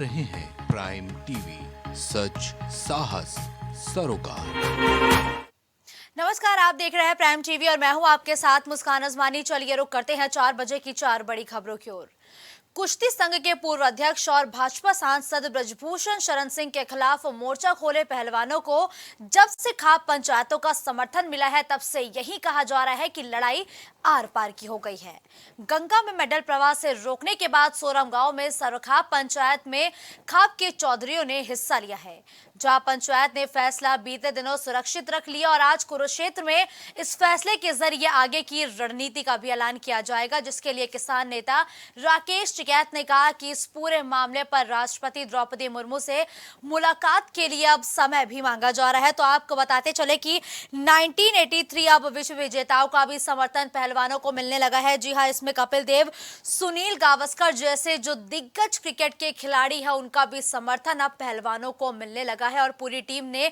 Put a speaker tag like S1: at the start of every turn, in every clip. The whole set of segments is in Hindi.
S1: रहे हैं प्राइम टीवी, सच साहस सरोकार।
S2: नमस्कार, आप देख रहे हैं प्राइम टीवी और मैं हूं आपके साथ मुस्कान अजमानी। चलिए रुक करते हैं 4 बजे की 4 बड़ी खबरों की ओर। कुश्ती संघ के पूर्व अध्यक्ष और भाजपा सांसद ब्रजभूषण शरण सिंह के खिलाफ मोर्चा खोले पहलवानों को जब से खाप पंचायतों का समर्थन मिला है तब से यही कहा जा रहा है कि लड़ाई आर पार की हो गई है। गंगा में मेडल प्रवाह से रोकने के बाद सोरम गांव में सरखाप पंचायत में खाप के चौधरियों ने हिस्सा लिया है, जहां पंचायत ने फैसला बीते दिनों सुरक्षित रख लिया और आज कुरुक्षेत्र में इस फैसले के जरिए आगे की रणनीति का भी ऐलान किया जाएगा, जिसके लिए किसान नेता राकेश टिकैत ने कहा कि इस पूरे मामले पर राष्ट्रपति द्रौपदी मुर्मू से मुलाकात के लिए अब समय भी मांगा जा रहा है। तो आपको बताते चले कि 1983 अब विश्व विजेताओं का भी समर्थन पहलवानों को मिलने लगा है। जी हां, इसमें कपिल देव, सुनील गावस्कर जैसे जो दिग्गज क्रिकेट के खिलाड़ी हैं उनका भी समर्थन अब पहलवानों को मिलने लगा है और पूरी टीम ने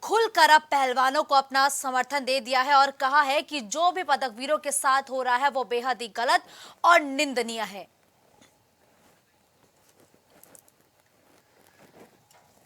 S2: खुलकर अब पहलवानों को अपना समर्थन दे दिया है और कहा है कि जो भी पदक वीरों के साथ हो रहा है वो बेहद ही गलत और निंदनीय है।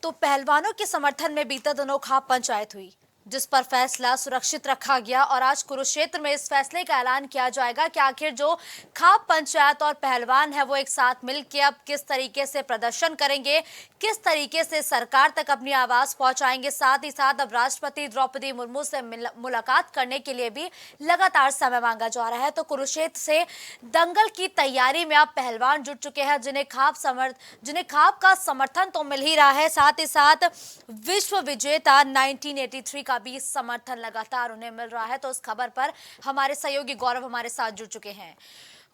S2: तो पहलवानों के समर्थन में बीते दिनों खाप पंचायत हुई, जिस पर फैसला सुरक्षित रखा गया और आज कुरुक्षेत्र में इस फैसले का ऐलान किया जाएगा कि आखिर जो खाप पंचायत और पहलवान है वो एक साथ मिलकर अब किस तरीके से प्रदर्शन करेंगे, किस तरीके से सरकार तक अपनी आवाज पहुंचाएंगे। साथ ही साथ अब राष्ट्रपति द्रौपदी मुर्मू से मुलाकात करने के लिए भी लगातार समय मांगा जा रहा है। तो कुरुक्षेत्र से दंगल की तैयारी में अब पहलवान जुट चुके हैं, जिन्हें खाप का समर्थन तो मिल ही रहा है, साथ ही साथ विश्व विजेता 1983 का भी समर्थन लगातार उन्हें मिल रहा है। तो इस खबर पर हमारे सहयोगी गौरव हमारे साथ जुड़ चुके हैं।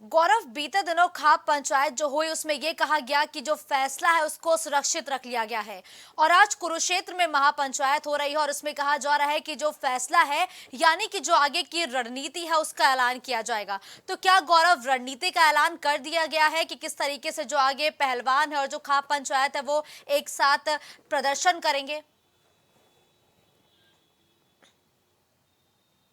S2: गौरव, बीते दिनों खाप पंचायत जो हुई उसमें यह कहा गया कि जो फैसला है उसको सुरक्षित रख लिया गया है और आज कुरुक्षेत्र में महापंचायत हो रही है और उसमें कहा जा रहा है कि जो फैसला है यानी कि जो आगे की रणनीति है उसका ऐलान किया जाएगा। तो क्या गौरव, रणनीति का ऐलान कर दिया गया है कि किस तरीके से जो आगे पहलवान है और जो खाप पंचायत है वो एक साथ प्रदर्शन करेंगे?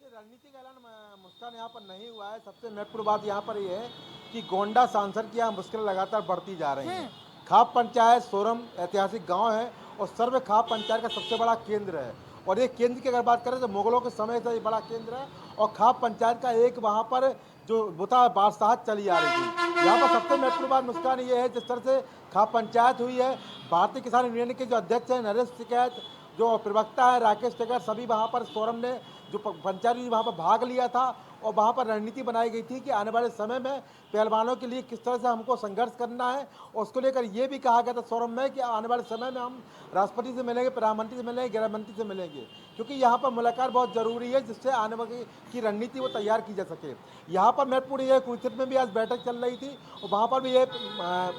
S3: रणनीति का ऐलान मुस्कान यहाँ पर नहीं हुआ है। सबसे महत्वपूर्ण बात यहाँ पर यह है कि गोंडा सांसद की यहाँ मुश्किलें लगातार बढ़ती जा रही हैं। खाप पंचायत सोरम ऐतिहासिक गांव है और सर्व खाप पंचायत का सबसे बड़ा केंद्र है और ये केंद्र की अगर बात करें तो मुगलों के समय से ये बड़ा केंद्र है और खाप पंचायत का एक वहाँ पर जो बुता बादशाहत चली आ रही थी। यहाँ पर सबसे महत्वपूर्ण बात मुस्कान ये है, जिस तरह से खाप पंचायत हुई है, भारतीय किसान यूनियन के जो अध्यक्ष हैं नरेश टिकैत, जो प्रवक्ता है राकेश टिकैत, सभी वहाँ पर सोरम ने जो पंचायत वहाँ पर भाग लिया था और वहाँ पर रणनीति बनाई गई थी कि आने वाले समय में पहलवानों के लिए किस तरह से हमको संघर्ष करना है और उसको लेकर ये भी कहा गया था सोरम में कि आने वाले समय में हम राष्ट्रपति से मिलेंगे, प्रधानमंत्री से मिलेंगे, गृह मंत्री से मिलेंगे, क्योंकि यहाँ पर मुलाकात बहुत ज़रूरी है जिससे आने वाली की रणनीति वो तैयार की जा सके। यहाँ पर महत्वपूर्ण ये कुरुक्षेत्र में भी आज बैठक चल रही थी और वहाँ पर भी ये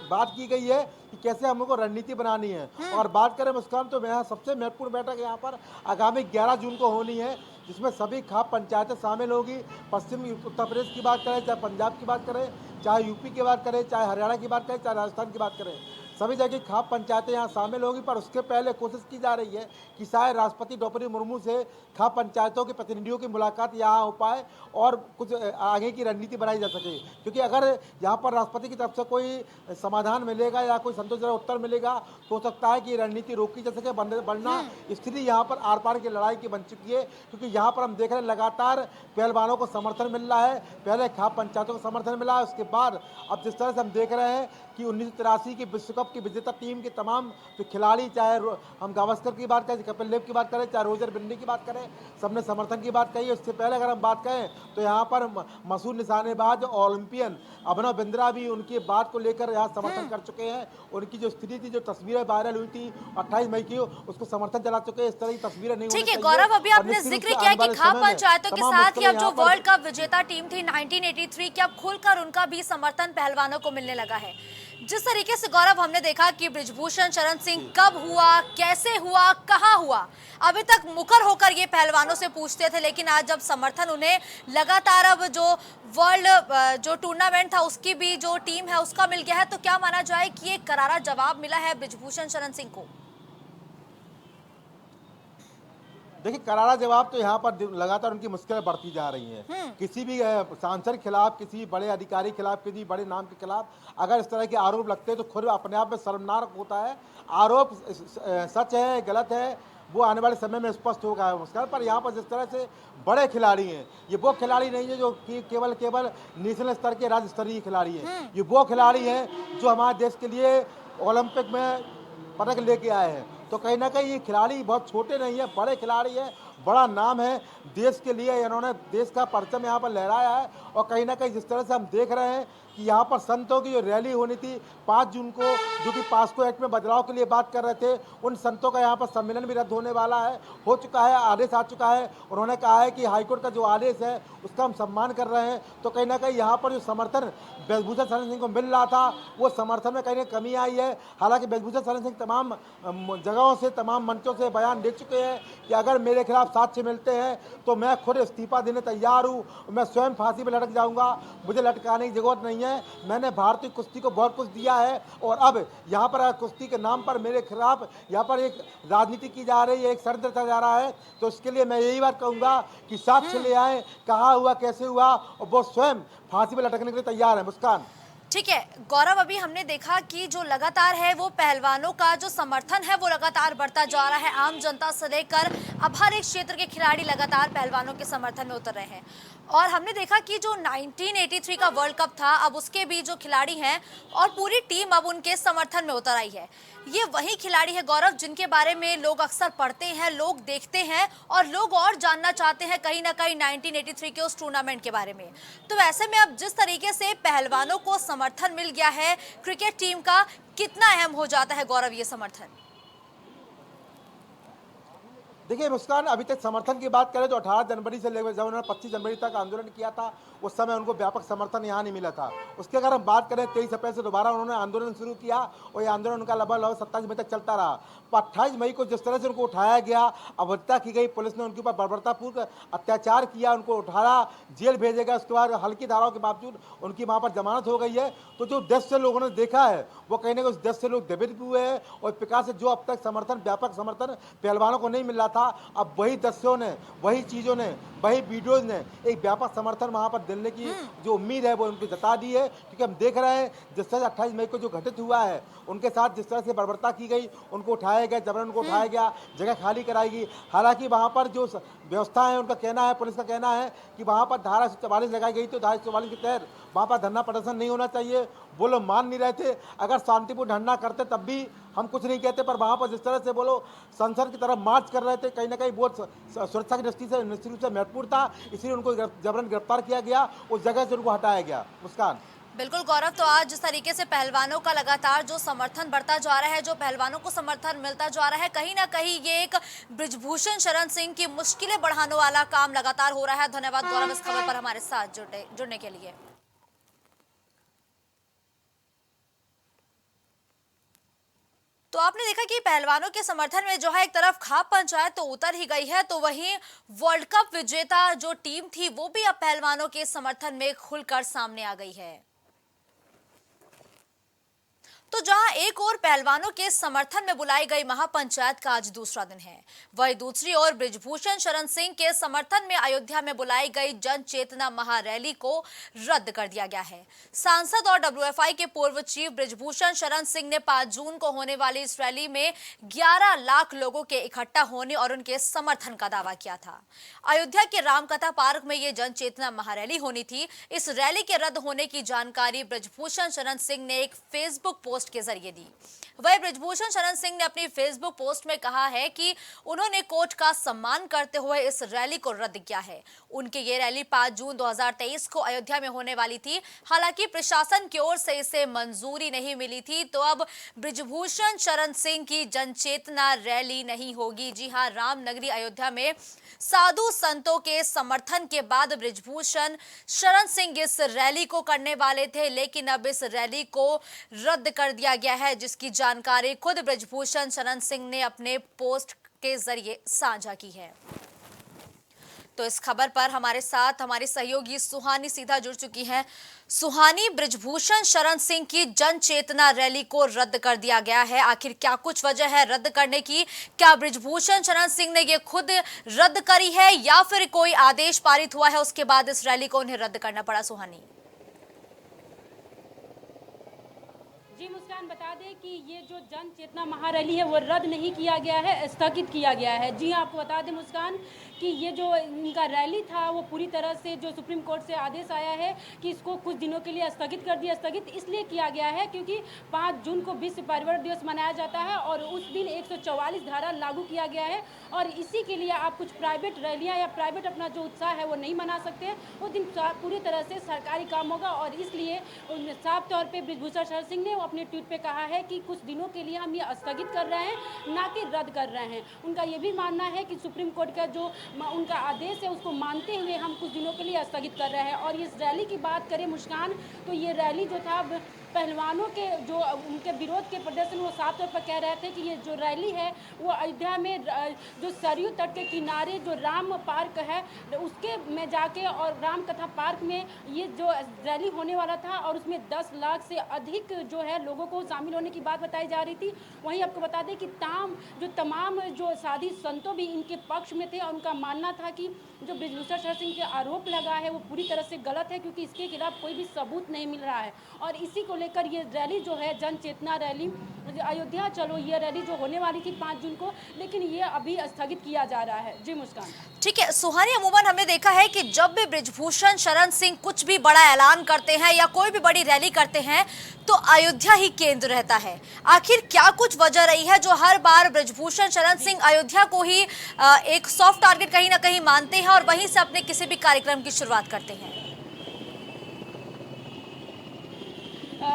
S3: बात की गई है कि कैसे हमको रणनीति बनानी है। और बात करें मुस्कान तो यहाँ सबसे महत्वपूर्ण बैठक यहाँ पर आगामी 11 जून को होनी है, जिसमें सभी खाप पंचायतें शामिल होगी। पश्चिम उत्तर प्रदेश की बात करें, चाहे पंजाब की बात करें, चाहे यूपी की बात करें, चाहे हरियाणा की बात करें, चाहे राजस्थान की बात करें, सभी जगह खाप पंचायतें यहाँ शामिल होगी। पर उसके पहले कोशिश की जा रही है कि शायद राष्ट्रपति द्रौपदी मुर्मू से खाप पंचायतों के प्रतिनिधियों की मुलाकात यहाँ हो पाए और कुछ आगे की रणनीति बनाई जा सके, क्योंकि अगर यहाँ पर राष्ट्रपति की तरफ से कोई समाधान मिलेगा या कोई संतोषजनक उत्तर मिलेगा तो हो सकता है कि रणनीति रोकी जा सके, वरना स्थिति यहाँ पर आर पार की लड़ाई की बन चुकी है। क्योंकि यहाँ पर हम देख रहे हैं लगातार पहलवानों को समर्थन मिल रहा है, पहले खाप पंचायतों को समर्थन मिला है, उसके बाद अब जिस तरह से हम देख रहे हैं कि 1983 की विश्व कप की विजेता टीम के तमाम जो खिलाड़ी, चाहे हम गावस्कर की बात करें, कपिल देव की बात करें, चाहे रोजर बिन्नी की बात करें, सबने समर्थन की बात कही है। उससे पहले अगर हम बात करें तो यहाँ पर मशहूर निशानेबाज ओलंपियन अभिनव बिंद्रा भी उनकी बात को लेकर यहाँ समर्थन कर चुके हैं। उनकी जो स्थिति थी, जो तस्वीरें वायरल हुई थी 28 मई की, उसको समर्थन चला चुके हैं। इस तरह की तस्वीरें नहीं होनी
S2: ठीक है
S3: चाहिए।
S2: गौरव, अभी आपने जिक्र किया कि खाप पंचायतों के साथ ही अब जो वर्ल्ड कप विजेता टीम थी 1983 की, अब खुलकर उनका भी समर्थन पहलवानों को मिलने लगा है। जिस तरीके से गौरव हमने देखा कि ब्रजभूषण शरण सिंह कब हुआ, कैसे हुआ, कहां हुआ, अभी तक मुकर होकर ये पहलवानों से पूछते थे, लेकिन आज जब समर्थन उन्हें लगातार अब जो वर्ल्ड जो टूर्नामेंट था उसकी भी जो टीम है उसका मिल गया है, तो क्या माना जाए कि ये करारा जवाब मिला है ब्रजभूषण शरण सिंह को?
S3: देखिए, करारा जवाब तो यहाँ पर लगातार उनकी मुश्किलें बढ़ती जा रही हैं। किसी भी सांसद के खिलाफ, किसी भी बड़े अधिकारी के खिलाफ, किसी बड़े नाम के खिलाफ अगर इस तरह के आरोप लगते हैं तो खुद अपने आप में शर्मनाक होता है। आरोप सच है, गलत है, वो आने वाले समय में स्पष्ट होगा है मुस्कान। पर यहाँ पर जिस तरह से बड़े खिलाड़ी हैं, ये वो खिलाड़ी नहीं है जो कि केवल नेशनल स्तर के, राज्य स्तरीय खिलाड़ी हैं। ये वो खिलाड़ी हैं जो हमारे देश के लिए ओलंपिक में पदक लेके आए हैं। तो कहीं ना कहीं ये खिलाड़ी बहुत छोटे नहीं है, बड़े खिलाड़ी हैं, बड़ा नाम है देश के लिए। इन्होंने देश का परचम यहाँ पर लहराया है। और कहीं ना कहीं जिस तरह से हम देख रहे हैं कि यहाँ पर संतों की जो रैली होनी थी 5 जून को, जो कि पास्को एक्ट में बदलाव के लिए बात कर रहे थे, उन संतों का यहाँ पर सम्मेलन भी रद्द होने वाला है, हो चुका है, आदेश आ चुका है। उन्होंने कहा है कि हाईकोर्ट का जो आदेश है उसका हम सम्मान कर रहे हैं। तो कहीं ना कहीं यहाँ पर जो समर्थन ब्रजभूषण शरण सिंह को मिल रहा था, वो समर्थन में कहीं ना कमी आई है। हालांकि ब्रजभूषण शरण सिंह तमाम जगहों से, तमाम मंचों से बयान दे चुके हैं कि अगर मेरे खिलाफ साक्ष्य मिलते हैं तो मैं खुद इस्तीफा देने तैयार हूँ, मैं स्वयं फांसी पर लटक जाऊँगा, मुझे लटकाने की जरूरत नहीं है। मैंने भारतीय कुश्ती को बहुत कुछ दिया है और अब यहाँ पर कुश्ती के नाम पर मेरे खिलाफ यहाँ पर एक राजनीति की जा रही है, एक षड्यंत्र रचा जा रहा है। तो इसके लिए मैं यही बात कहूँगा कि साक्ष्य ले आए, कहाँ हुआ, कैसे हुआ, और वो स्वयं फांसी पर लटकने के लिए तैयार है। मुस्कान,
S2: ठीक है गौरव, अभी हमने देखा कि जो लगातार है वो पहलवानों का जो समर्थन है वो लगातार बढ़ता जा रहा है। आम जनता से लेकर अब हर एक क्षेत्र के खिलाड़ी लगातार पहलवानों के समर्थन में उतर रहे हैं। और हमने देखा कि जो 1983 का वर्ल्ड कप था, अब उसके भी जो खिलाड़ी हैं और पूरी टीम अब उनके समर्थन में उतर आई है। ये वही खिलाड़ी है गौरव जिनके बारे में लोग अक्सर पढ़ते हैं, लोग देखते हैं और लोग और जानना चाहते हैं कहीं ना कहीं 1983 के उस टूर्नामेंट के बारे में। तो ऐसे में अब जिस तरीके से पहलवानों को समर्थन मिल गया है क्रिकेट टीम का, कितना अहम हो जाता है गौरव ये समर्थन?
S3: देखिए मुस्कान, अभी तक समर्थन की बात करें तो 18 जनवरी से लेकर जब उन्होंने 25 जनवरी तक आंदोलन किया था, उस समय उनको व्यापक समर्थन यहाँ नहीं मिला था। उसके अगर हम बात करें 23 अप्रैल से दोबारा उन्होंने आंदोलन शुरू किया और ये आंदोलन उनका लगभग 27 मई तक चलता रहा। तो 28 मई को जिस तरह से उनको उठाया गया, अवज्ञा की गई, पुलिस ने उनके ऊपर बर्बरतापूर्वक अत्याचार किया, उनको उठाया, जेल भेजा गया। उसके बाद हल्की धाराओं के बावजूद उनकी वहाँ पर जमानत हो गई है। तो जो देश से लोगों ने देखा है वो कहीं ना कहीं उस देश से लोग द्रवित हुए हैं। और प्रकार से जो अब तक समर्थन, व्यापक समर्थन पहलवानों को नहीं मिल रहा था, अब वही दस्यों ने, वही चीज़ों ने, वही वीडियोज़ ने एक व्यापक समर्थन वहाँ पर देने की जो उम्मीद है वो उनको जता दी है। क्योंकि हम देख रहे हैं जिस तरह 28 मई को जो घटित हुआ है, उनके साथ जिस तरह से बर्बरता की गई, उनको उठाया गया, जबरन उनको उठाया गया, जगह खाली कराई गई। हालांकि वहाँ पर जो व्यवस्था है, उनका कहना है, पुलिस का कहना है कि वहाँ पर धारा 144 लगाई गई, तो धारा 144 के तहत वहाँ पर धरना प्रदर्शन नहीं होना चाहिए। वो लोग मान नहीं रहे थे। अगर शांतिपूर्ण धरना करते तब भी हम कुछ नहीं कहते, पर वहाँ पर जिस तरह से वो लोग संसद की तरफ मार्च कर रहे थे, कहीं ना कहीं वो सुरक्षा की दृष्टि से निश्चित रूप से महत्वपूर्ण था, इसलिए उनको जबरन गिरफ्तार किया गया, उस जगह से उनको हटाया गया। मुस्कान,
S2: बिल्कुल गौरव, तो आज जिस तरीके से पहलवानों का लगातार जो समर्थन बढ़ता जा रहा है, जो पहलवानों को समर्थन मिलता जा रहा है, कहीं ना कहीं ये एक ब्रजभूषण शरण सिंह की मुश्किलें बढ़ाने वाला काम लगातार हो रहा है। धन्यवाद गौरव इस खबर पर हमारे साथ जुड़ने के लिए। तो आपने देखा कि पहलवानों के समर्थन में जो है एक तरफ खाप पंचायत तो उतर ही गई है, तो वहीं वर्ल्ड कप विजेता जो टीम थी वो भी अब पहलवानों के समर्थन में खुलकर सामने आ गई है। तो जहां एक और पहलवानों के समर्थन में बुलाई गई महापंचायत का आज दूसरा दिन है, वहीं दूसरी ओर ब्रजभूषण शरण सिंह के समर्थन में अयोध्या में बुलाई गई जन चेतना महारैली को रद्द कर दिया गया है। सांसद और डब्ल्यूएफआई के पूर्व चीफ ब्रजभूषण शरण सिंह ने 5 जून को होने वाली इस रैली में 11 लाख लोगों के इकट्ठा होने और उनके समर्थन का दावा किया था। अयोध्या के रामकथा पार्क में ये जन चेतना महारैली होनी थी। इस रैली के रद्द होने की जानकारी ब्रजभूषण शरण सिंह ने एक फेसबुक पोस्ट के जरिए दी। वह ब्रजभूषण शरण सिंह ने अपनी फेसबुक पोस्ट में कहा है कि उन्होंने कोर्ट का सम्मान करते हुए इस रैली को रद्द किया है। उनकी ये रैली 5 जून 2023 को अयोध्या में होने वाली थी। हालांकि प्रशासन की ओर से इसे मंजूरी नहीं मिली थी, तो अब ब्रजभूषण शरण सिंह की जनचेतना रैली नहीं होगी। जी हां, रामनगरी अयोध्या में साधु संतों के समर्थन के बाद ब्रजभूषण शरण सिंह इस रैली को करने वाले थे, लेकिन अब इस रैली को रद्द कर दिया गया है, जिसकी जानकारी खुद ब्रजभूषण शरण सिंह ने अपने पोस्ट के जरिए साझा की है। तो इस खबर पर हमारे साथ हमारी सहयोगी सुहानी सीधा जुड़ चुकी हैं। सुहानी, बृजभूषण शरण सिंह की जन चेतना रैली को रद्द कर दिया गया है, आखिर क्या कुछ वजह है रद्द करने की? क्या बृजभूषण शरण सिंह ने ये खुद रद्द करी है या फिर कोई आदेश पारित हुआ है उसके बाद इस रैली को उन्हें रद्द करना पड़ा? सुहानी
S4: जी मुस्कान, बता दें कि ये जो जन चेतना महारैली है वो रद्द नहीं किया गया है, स्थगित किया गया है। जी आपको बता दें मुस्कान कि ये जो इनका रैली था वो पूरी तरह से जो सुप्रीम कोर्ट से आदेश आया है कि इसको कुछ दिनों के लिए स्थगित कर दिया। स्थगित इसलिए किया गया है क्योंकि 5 जून को विश्व पर्यावरण दिवस मनाया जाता है और उस दिन 144 धारा लागू किया गया है और इसी के लिए आप कुछ प्राइवेट रैलियाँ या प्राइवेट अपना जो उत्साह है वो नहीं मना सकते। उस दिन पूरी तरह से सरकारी काम होगा और इसलिए साफ तौर पर बृजभूषण शरण सिंह ने अपने ट्वीट पे कहा है कि कुछ दिनों के लिए हम ये स्थगित कर रहे हैं, ना कि रद्द कर रहे हैं। उनका ये भी मानना है कि सुप्रीम कोर्ट का जो उनका आदेश है उसको मानते हुए हम कुछ दिनों के लिए स्थगित कर रहे हैं। और इस रैली की बात करें मुस्कान, तो ये रैली जो था पहलवानों के जो उनके विरोध के प्रदर्शन वो साफ तौर पर कह रहे थे कि ये जो रैली है वो अयोध्या में जो सरयू तट के किनारे जो राम पार्क है उसके में जाके और राम कथा पार्क में ये जो रैली होने वाला था और उसमें 10 लाख से अधिक जो है लोगों को शामिल होने की बात बताई जा रही थी। वहीं आपको बता दें कि तमाम जो साधी संतों भी इनके पक्ष में थे और उनका मानना था कि जो बृजभूषण शरण सिंह के आरोप लगा है वो पूरी तरह से गलत है क्योंकि इसके खिलाफ कोई भी सबूत नहीं मिल रहा है। और इसी को लेकर ये रैली जो है जन चेतना रैली अयोध्या चलो ये रैली जो होने वाली थी 5 जून को, लेकिन ये अभी स्थगित किया जा रहा है। जी मुस्कान।
S2: ठीक है सुहानी, अमूमन हमने देखा है कि जब भी बृजभूषण शरण सिंह कुछ भी बड़ा ऐलान करते हैं या कोई भी बड़ी रैली करते हैं तो अयोध्या ही केंद्र रहता है। आखिर क्या कुछ वजह रही है जो हर बार बृजभूषण शरण सिंह अयोध्या को ही एक सॉफ्ट टारगेट कहीं ना कहीं मानते हैं और वहीं से अपने किसी भी कार्यक्रम की शुरुआत करते हैं?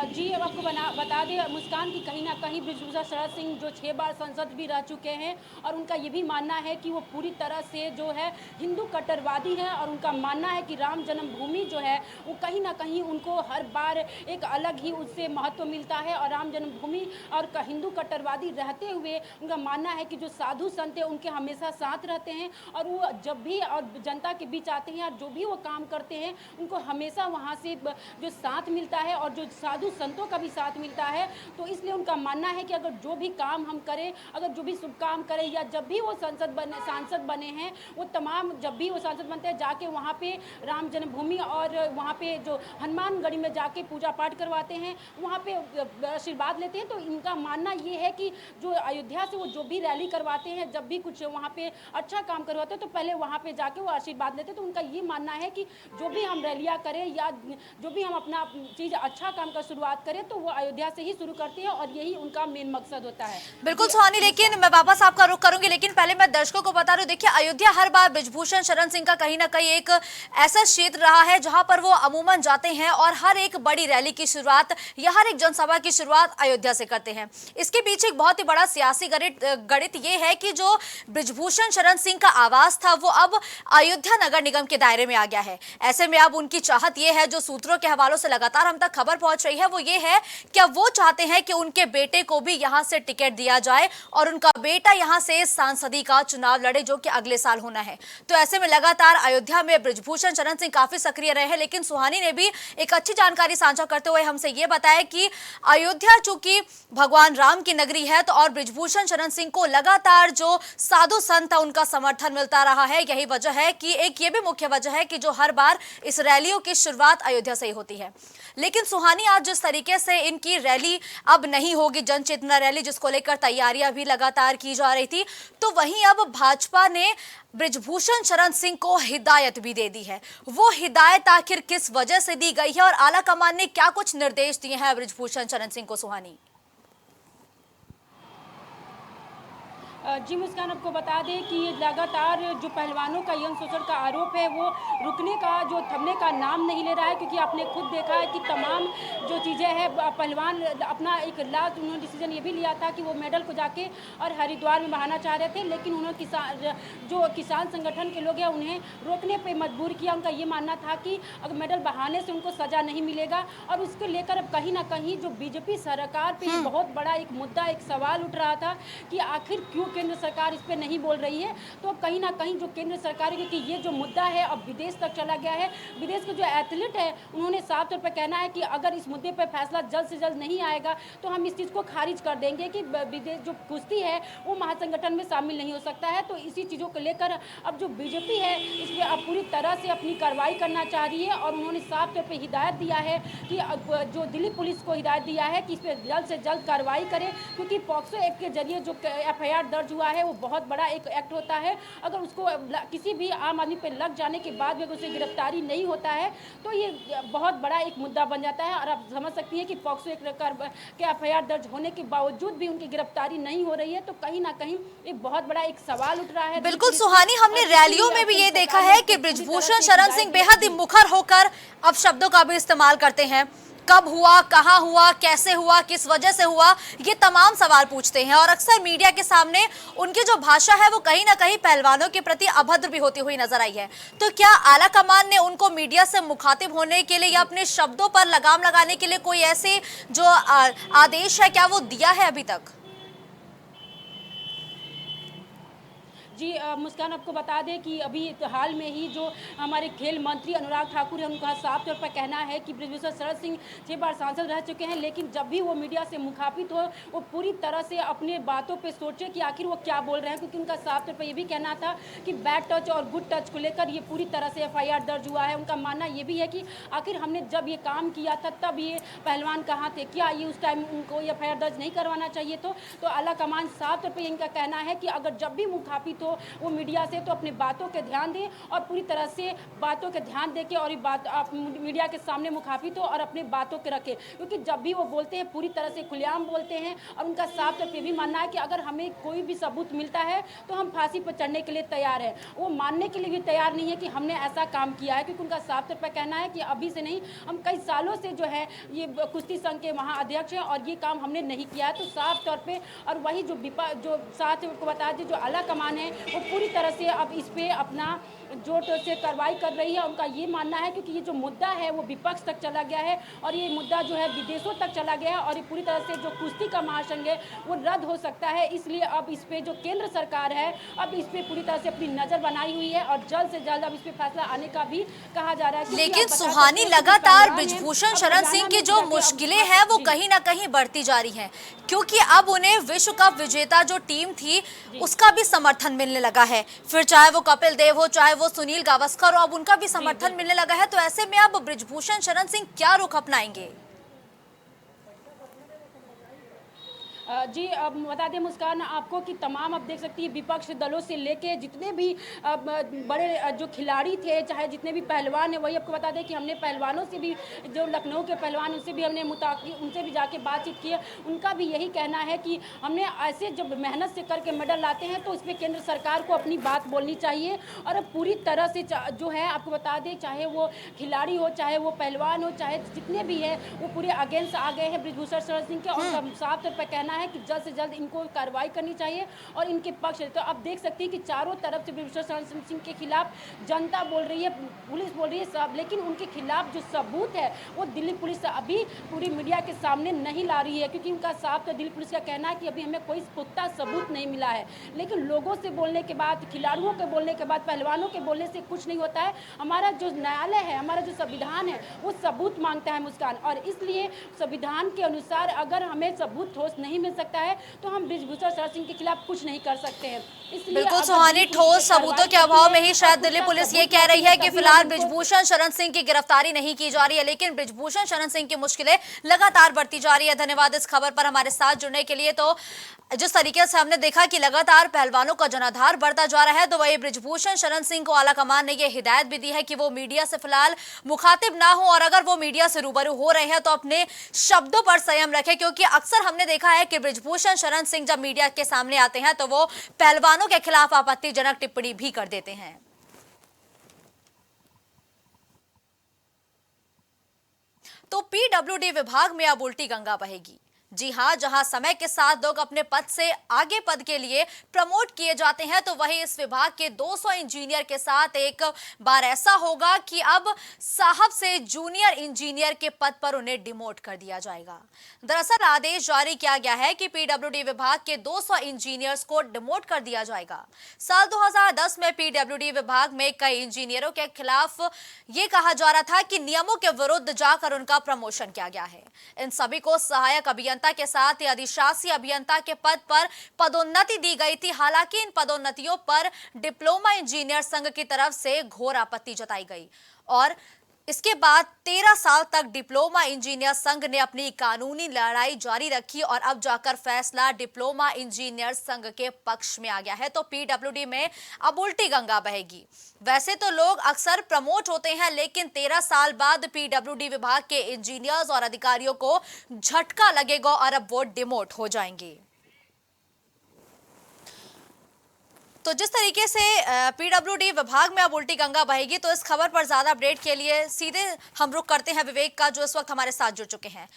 S4: जी अब आपको बता दें मुस्कान की कहीं ना कहीं बृजभूषण शरण सिंह जो 6 बार संसद भी रह चुके हैं और उनका ये भी मानना है कि वो पूरी तरह से जो है हिंदू कट्टरवादी है और उनका मानना है कि राम जन्मभूमि जो है वो कहीं ना कहीं उनको हर बार एक अलग ही उससे महत्व मिलता है और राम जन्मभूमि और हिंदू कट्टरवादी रहते हुए उनका मानना है कि जो साधु संत है उनके हमेशा साथ रहते हैं और वो जब भी और जनता के बीच आते हैं और जो भी वो काम करते हैं उनको हमेशा वहाँ से जो साथ मिलता है और जो साधु संतों का भी साथ मिलता है। तो इसलिए उनका मानना है कि अगर जो भी काम हम करें, अगर जो भी शुभ काम करें या जब भी वो सांसद बने हैं वो तमाम जब भी वो सांसद बनते हैं जाके वहाँ पे राम जन्मभूमि और वहाँ पे जो हनुमानगढ़ी में जाके पूजा पाठ करवाते हैं, वहाँ पे आशीर्वाद लेते हैं। तो इनका मानना ये है कि जो अयोध्या से वो जो भी रैली करवाते हैं, जब भी कुछ वहाँ पे अच्छा काम करवाते हैं तो पहले वहाँ पे जाके वो आशीर्वाद लेते हैं। तो उनका ये मानना है कि जो भी हम रैलियाँ करें या जो भी हम अपना चीज़ अच्छा काम का शुरुआत करें तो वो अयोध्या से ही शुरू करते हैं और यही उनका मेन मकसद होता है।
S2: बिल्कुल सुहानी, लेकिन मैं वापस आपका रुख करूंगी, लेकिन पहले मैं दर्शकों को बता रही हूँ, देखिए अयोध्या हर बार बृजभूषण शरण सिंह का कहीं ना कहीं एक ऐसा क्षेत्र रहा है जहां पर वो अमूमन जाते हैं और हर एक बड़ी रैली की शुरुआत या हर एक जनसभा की शुरुआत अयोध्या से करते हैं। इसके पीछे एक बहुत ही बड़ा सियासी गणित ये है कि जो बृजभूषण शरण सिंह का आवाज था वो अब अयोध्या नगर निगम के दायरे में आ गया है। ऐसे में अब उनकी चाहत ये है, जो सूत्रों के हवालों से लगातार हम तक खबर पहुंच रही है, वो ये है क्या वो चाहते हैं कि उनके बेटे को भी यहां से टिकट दिया जाए और उनका बेटा यहां से सांसदी का चुनाव लड़े जो कि अगले साल होना है। तो ऐसे में लगातार अयोध्या में बृजभूषण शरण सिंह काफी सक्रिय रहे हैं, लेकिन सुहानी ने भी एक अच्छी जानकारी साझा करते हुए हमसे ये बताया कि अयोध्या चूंकि भगवान राम की नगरी है तो और बृजभूषण शरण सिंह को लगातार जो साधु संत है उनका समर्थन मिलता रहा है। यही वजह है कि एक ये भी मुख्य वजह है कि जो हर बार इस रैलियों की शुरुआत अयोध्या से ही होती है। लेकिन सुहानी, आज जिस तरीके से इनकी रैली अब नहीं होगी, जन चेतना रैली जिसको लेकर तैयारियां भी लगातार की जा रही थी, तो वहीं अब भाजपा ने बृजभूषण शरण सिंह को हिदायत भी दे दी है। वो हिदायत आखिर किस वजह से दी गई है और आला कमान ने क्या कुछ निर्देश दिए हैं बृजभूषण शरण सिंह को? सुहानी
S4: जी मुस्कान, आपको बता दें कि लगातार जो पहलवानों का यौन शोषण का आरोप है वो रुकने का जो थमने का नाम नहीं ले रहा है, क्योंकि आपने खुद देखा है कि तमाम जो चीज़ें हैं पहलवान अपना एक लास्ट उन्होंने डिसीजन ये भी लिया था कि वो मेडल को जाके और हरिद्वार में बहाना चाह रहे थे, लेकिन उन्होंने किसान संगठन के लोग हैं उन्हें रोकने पर मजबूर किया। उनका ये मानना था कि अगर मेडल बहाने से उनको सज़ा नहीं मिलेगा और उसको लेकर अब कहीं ना कहीं जो बीजेपी सरकार पर बहुत बड़ा एक मुद्दा, एक सवाल उठ रहा था कि आखिर क्यों केंद्र सरकार इस पर नहीं बोल रही है। तो कहीं ना कहीं जो केंद्र सरकार है, क्योंकि ये जो मुद्दा है अब विदेश तक चला गया है, विदेश के जो एथलीट है उन्होंने साफ तौर पर कहना है कि अगर इस मुद्दे पर फैसला जल्द से जल्द नहीं आएगा तो हम इस चीज़ को खारिज कर देंगे कि विदेश जो कुश्ती है वो महासंगठन में शामिल नहीं हो सकता है। तो इसी चीज़ों को लेकर अब जो बीजेपी है इस पर अब पूरी तरह से अपनी कार्रवाई करना चाह रही है और उन्होंने साफ तौर पर हिदायत दिया है कि जो दिल्ली पुलिस को हिदायत दिया है कि इस पर जल्द से जल्द कार्रवाई करें, क्योंकि पॉक्सो एक्ट के जरिए जो एफआईआर दर्ज हुआ है वो बहुत बड़ा एक एक्ट होता है। अगर उसको किसी भी आम आदमी पर लग जाने के बाद भी अगर उसे गिरफ्तारी नहीं होता है तो ये बहुत बड़ा एक मुद्दा बन जाता है। और आप समझ सकती हैं कि पॉक्सो एक्ट के एफआईआर दर्ज होने के बावजूद भी उनकी गिरफ्तारी नहीं हो रही है। तो कहीं ना कहीं एक बहुत बड़ा एक सवाल उठ रहा है।
S2: बिल्कुल सुहानी, हमने रैलियों में भी ये देखा है कि ब्रिजभूषण शरण सिंह बेहद ही मुखर होकर अब शब्दों का भी इस्तेमाल करते हैं। कब हुआ, कहां हुआ, कैसे हुआ, किस वजह से हुआ, ये तमाम सवाल पूछते हैं और अक्सर मीडिया के सामने उनकी जो भाषा है वो कहीं ना कहीं पहलवानों के प्रति अभद्र भी होती हुई नजर आई है। तो क्या आला कमान ने उनको मीडिया से मुखातिब होने के लिए या अपने शब्दों पर लगाम लगाने के लिए कोई ऐसे जो आदेश है क्या वो दिया है अभी तक?
S4: जी मुस्कान, आपको बता दें कि अभी हाल में ही जो हमारे खेल मंत्री अनुराग ठाकुर है उनका साफ तौर पर कहना है कि ब्रिजभूषण शरण सिंह 6 बार सांसद रह चुके हैं, लेकिन जब भी वो मीडिया से मुखातिब हो वो पूरी तरह से अपने बातों पे सोचे कि आखिर वो क्या बोल रहे हैं, क्योंकि उनका साफ तौर पर ये भी कहना था कि बैड टच और गुड टच को लेकर ये पूरी तरह से एफआईआर दर्ज हुआ है। उनका मानना ये भी है कि आखिर हमने जब ये काम किया था तब ये पहलवान कहाँ थे, क्या ये उस टाइम उनको ये एफआईआर दर्ज नहीं करवाना चाहिए तो आला कमान साफ तौर पर इनका कहना है कि अगर जब भी मुखातिब वो मीडिया से तो अपने बातों के ध्यान दें और पूरी तरह से बातों के ध्यान देके और ये बात आप मीडिया के सामने मुखातिब हो और अपने बातों के रखें, क्योंकि जब भी वो बोलते हैं पूरी तरह से खुलेआम बोलते हैं। और उनका साफ तौर पे भी मानना है कि अगर हमें कोई भी सबूत मिलता है तो हम फांसी पर चढ़ने के लिए तैयार हैं। वो मानने के लिए भी तैयार नहीं है कि हमने ऐसा काम किया है, क्योंकि उनका साफ तौर पर कहना है कि अभी से नहीं, हम कई सालों से जो है ये कुश्ती संघ के महाअध्यक्ष हैं और ये काम हमने नहीं किया है। तो साफ तौर पर और वही जो साथ को बता दें जो आला कमान है वो पूरी तरह से अब इस पे अपना जोर तोर से कार्रवाई कर रही है। उनका ये मानना है क्योंकि ये जो मुद्दा है वो विपक्ष तक चला गया है और ये मुद्दा जो है विदेशों तक चला गया है और ये पूरी तरह से जो कुश्ती का महासंघ है वो रद्द हो सकता है। इसलिए अब इस पे जो केंद्र सरकार है अब इस पे पूरी तरह से अपनी नजर बनाई हुई है और जल्द से जल्द अब इस पे फैसला आने का भी कहा जा रहा है।
S2: लेकिन सुहानी, लगातार ब्रिजभूषण शरण सिंह की जो मुश्किलें हैं वो कहीं ना कहीं बढ़ती जा रही हैं, क्योंकि अब उन्हें विश्व कप विजेता जो टीम थी उसका भी समर्थन मिलने लगा है। फिर चाहे वो कपिल देव हो, चाहे वो सुनील गावस्कर हो, अब उनका भी समर्थन मिलने लगा है। तो ऐसे में अब ब्रिजभूषण शरण सिंह क्या रुख अपनाएंगे?
S4: जी अब बता दें मुस्कान आपको कि तमाम अब देख सकती है विपक्ष दलों से लेके जितने भी बड़े जो खिलाड़ी थे, चाहे जितने भी पहलवान हैं, वही आपको बता दें कि हमने पहलवानों से भी जो लखनऊ के पहलवान उनसे भी हमने उनसे भी जाके बातचीत की है। उनका भी यही कहना है कि हमने ऐसे जब मेहनत से करके मेडल लाते हैं तो इस पर केंद्र सरकार को अपनी बात बोलनी चाहिए। और अब पूरी तरह से जो है आपको बता दें चाहे वो खिलाड़ी हो, चाहे वो पहलवान हो, चाहे जितने भी है वो पूरे अगेंस्ट आ गए हैं ब्रिजभूषण शरण सिंह के। और साफ तौर पर कहना है कि जल्द से जल्द इनको कार्रवाई करनी चाहिए और इनके पक्ष। तो आप देख सकते हैं कि चारों तरफ से ब्रिजभूषण शरण सिंह के खिलाफ जनता बोल रही है, पुलिस बोल रही है सब, लेकिन उनके खिलाफ जो सबूत है वो दिल्ली पुलिस अभी पूरी मीडिया के सामने नहीं ला रही है, क्योंकि उनका साफ तो दिल्ली पुलिस का कहना है कि अभी हमें कोई पुख्ता सबूत नहीं मिला है। लेकिन लोगों से बोलने के बाद, खिलाड़ियों के बोलने के बाद, पहलवानों के बोलने से कुछ नहीं होता है। हमारा जो न्यायालय है, हमारा जो संविधान है वो सबूत मांगता है मुस्कान, और इसलिए संविधान के अनुसार अगर हमें सबूत ठोस नहीं मिल सकता है तो हम ब्रिजभूषण शरण सिंह के खिलाफ कुछ नहीं कर सकते हैं।
S2: बिल्कुल सुहानी, ठोस सबूतों के अभाव में ही शायद दिल्ली पुलिस ये कह रही है कि फिलहाल ब्रिजभूषण शरण सिंह की गिरफ्तारी नहीं की जा रही है, लेकिन ब्रिजभूषण शरण सिंह की मुश्किलें लगातार बढ़ती जा रही है। धन्यवाद इस खबर पर हमारे साथ जुड़ने के लिए। तो जिस तरीके से हमने देखा कि लगातार पहलवानों का जनाधार बढ़ता जा रहा है, तो वही ब्रिजभूषण शरण सिंह को आला कमान ने यह हिदायत भी दी है कि वो मीडिया से फिलहाल मुखातिब ना हो और अगर वो मीडिया से रूबरू हो रहे हैं तो अपने शब्दों पर संयम रखें, क्योंकि अक्सर हमने देखा है कि ब्रिजभूषण शरण सिंह जब मीडिया के सामने आते हैं तो वो पहलवानों के खिलाफ आपत्तिजनक टिप्पणी भी कर देते हैं। तो पीडब्ल्यूडी विभाग में अब उल्टी गंगा बहेगी। जी हाँ, जहां समय के साथ लोग अपने पद से आगे पद के लिए प्रमोट किए जाते हैं, तो वहीं इस विभाग के 200 इंजीनियर के साथ एक बार ऐसा होगा कि अब साहब से जूनियर इंजीनियर के पद पर उन्हें डिमोट कर दिया जाएगा। दरअसल आदेश जारी किया गया है कि पीडब्ल्यूडी विभाग के 200 इंजीनियर्स को डिमोट कर दिया जाएगा। साल 2010 में पीडब्ल्यूडी विभाग में कई इंजीनियरों के खिलाफ ये कहा जा रहा था कि नियमों के विरुद्ध जाकर उनका प्रमोशन किया गया है। इन सभी को सहायक अभियंता के साथ ही अधिशासी अभियंता के पद पर पदोन्नति दी गई थी। हालांकि इन पदोन्नतियों पर डिप्लोमा इंजीनियर संघ की तरफ से घोर आपत्ति जताई गई और इसके बाद 13 साल तक डिप्लोमा इंजीनियर संघ ने अपनी कानूनी लड़ाई जारी रखी और अब जाकर फैसला डिप्लोमा इंजीनियर संघ के पक्ष में आ गया है। तो पीडब्ल्यूडी में अब उल्टी गंगा बहेगी। वैसे तो लोग अक्सर प्रमोट होते हैं, लेकिन 13 साल बाद पीडब्ल्यूडी विभाग के इंजीनियर्स और अधिकारियों को झटका लगेगा और अब वो डिमोट हो जाएंगे। तो जिस तरीके से पीडब्ल्यूडी विभाग में अब उल्टी गंगा बहेगी, तो इस खबर पर ज्यादा अपडेट के लिए सीधे हम रुख करते हैं विवेक का, जो इस वक्त हमारे साथ जुड़ चुके हैं।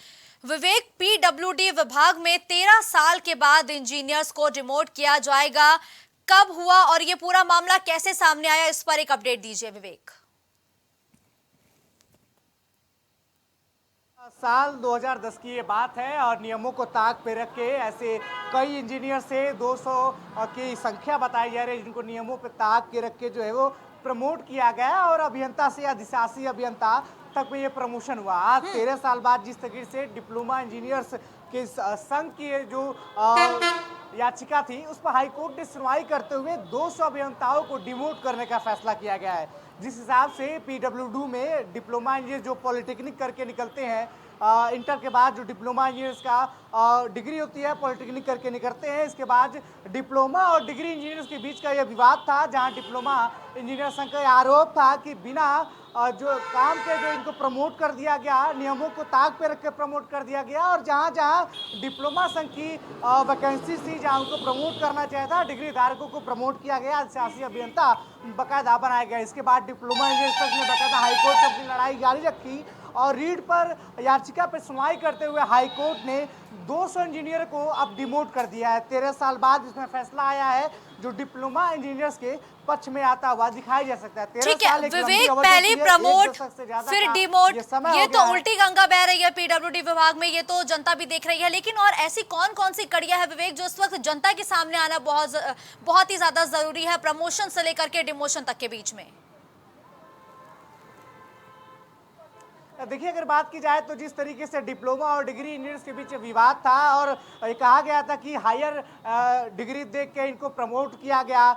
S2: विवेक, पीडब्ल्यूडी विभाग में 13 साल के बाद इंजीनियर्स को डिमोट किया जाएगा, कब हुआ और ये पूरा मामला कैसे सामने आया, इस पर एक अपडेट दीजिए विवेक।
S5: साल 2010 की ये बात है और नियमों को ताक पे रख के ऐसे कई इंजीनियर से 200 की संख्या बताई जा रही है जिनको नियमों पे ताक के रख के जो है वो प्रमोट किया गया और अभियंता से अधिशासी अभियंता तक में ये प्रमोशन हुआ। आज 13 साल बाद जिस तरीके से डिप्लोमा इंजीनियर्स के संघ की जो याचिका थी उस पर हाईकोर्ट ने सुनवाई करते हुए 200 अभियंताओं को डिमोट करने का फैसला किया गया है। जिस हिसाब से पीडब्ल्यूडी में डिप्लोमा इंजीनियर जो पॉलिटेक्निक करके निकलते हैं, इंटर के बाद जो डिप्लोमा इंजीनियर्स का डिग्री होती है पॉलिटेक्निक करके निकलते हैं, इसके बाद डिप्लोमा और डिग्री इंजीनियर्स के बीच का यह विवाद था, जहां डिप्लोमा इंजीनियर संघ का आरोप था कि बिना जो काम के जो इनको प्रमोट कर दिया गया, नियमों को ताक पे रख के प्रमोट कर दिया गया और जहां जहां डिप्लोमा संघ की वैकेंसी थी, जहां उनको प्रमोट करना चाहिए था, डिग्री धारकों को प्रमोट किया गया, अधिशासी अभियंता बाकायदा बनाया गया। इसके बाद डिप्लोमा इंजीनियर संघ ने बाकायदा हाईकोर्ट में अपनी लड़ाई जारी रखी और रीट पर याचिका पर सुनवाई करते हुए हाईकोर्ट ने 200 इंजीनियर को अब डिमोट कर दिया है। 13 साल बाद इसमें फैसला आया है जो डिप्लोमा इंजीनियर्स के पक्ष में आता हुआ दिखाई जा सकता है। 13 साल
S2: विवेक, पहले प्रमोट फिर डिमोट, ये तो उल्टी गंगा बह रही है पीडब्ल्यूडी विभाग में, ये तो जनता भी देख रही है। लेकिन और ऐसी कौन कौन सी कड़ियां है विवेक जो इस वक्त जनता के सामने आना बहुत ही ज्यादा जरूरी है, प्रमोशन से लेकर के डिमोशन तक के बीच में?
S5: देखिए, अगर बात की जाए तो जिस तरीके से डिप्लोमा और डिग्री इंजीनियर्स के बीच विवाद था और ये कहा गया था कि हायर डिग्री देख के इनको प्रमोट किया गया,